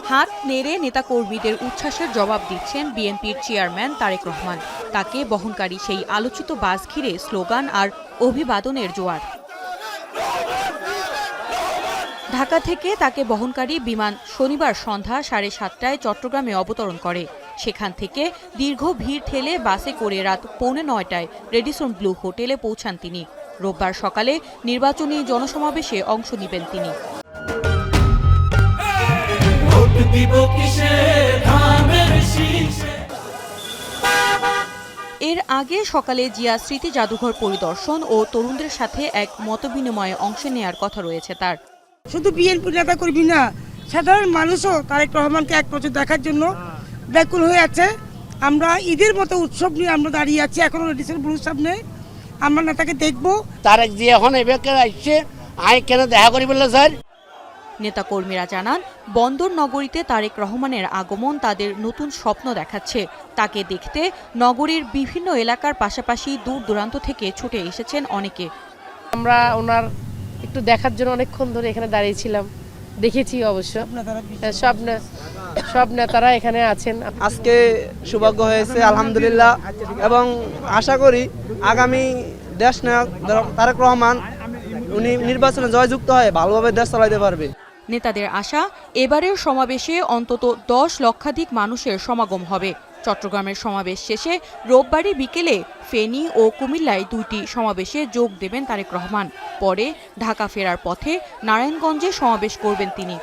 হাত নেড়ে নেতাকর্মীদের উচ্ছ্বাসের জবাব দিচ্ছেন বিএনপির চেয়ারম্যান তারেক রহমান। তাকে বহনকারী সেই আলোচিত বাস ঘিরে স্লোগান আর অভিবাদনের জোয়ার। ঢাকা থেকে তাকে বহনকারী বিমান শনিবার সন্ধ্যা 7:30টায় চট্টগ্রামে অবতরণ করে। সেখান থেকে দীর্ঘ ভিড় ঠেলে বাসে করে রাত 8:45টায় রেডিসন ব্লু হোটেলে পৌঁছান তিনি। রোববার সকালে নির্বাচনী জনসমাবেশে অংশ নেবেন তিনি। এর আগে সকালে জিয়া স্মৃতি জাদুঘর পরিদর্শন ও তরুণদের সাথে এক মতবিনিময়ে অংশ নেয়ার কথা রয়েছে তার। শুধু বিএনপি নেতা কর্মী না, সাধারণ মানুষও তারেক রহমানকে এক নজর দেখার জন্য ব্যাকুল হয়ে আছে। আমরা ঈদের মতো উৎসব নিয়ে আমরা দাঁড়িয়ে আছি এখনো রেডিসন ব্লুর সামনে। আমরা নেতাকে দেখবো। তারেক জি এখন এবারে আসছে, আই কেন দেখা করি বললো স্যার। নেতাকর্মীরা জানান, বন্দর নগরীতে তারেক রহমানের আগমন তাদের নতুন স্বপ্ন দেখাচ্ছে। তাকে দেখতে নগরীর বিভিন্ন এলাকার পাশাপাশি দূর দূরান্ত থেকে ছুটে এসেছেন অনেকে। আমরা ওনার একটু দেখার জন্য অনেকক্ষণ ধরে এখানে দাঁড়িয়েছিলাম, দেখেছি অবশ্য। সব নেতারা এখানে আছেন। আজকে সৌভাগ্য হয়েছে আলহামদুলিল্লাহ, এবং আশা করি আগামী দেশ নায়ক তারেক রহমান উনি নির্বাচনে জয়যুক্ত হয়ে ভালোভাবে দেশ চালাতে পারবে। নেতাদের আশা, এবারের সমাবেশে অন্তত 10 লক্ষাধিক মানুষের সমাগম হবে। চট্টগ্রামের সমাবেশ শেষে রোববারই বিকেলে ফেনী ও কুমিল্লায় 2টি সমাবেশে যোগ দেবেন তারেক রহমান। পরে ঢাকা ফেরার পথে নারায়ণগঞ্জে সমাবেশ করবেন তিনি।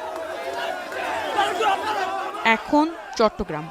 এখন চট্টগ্রাম।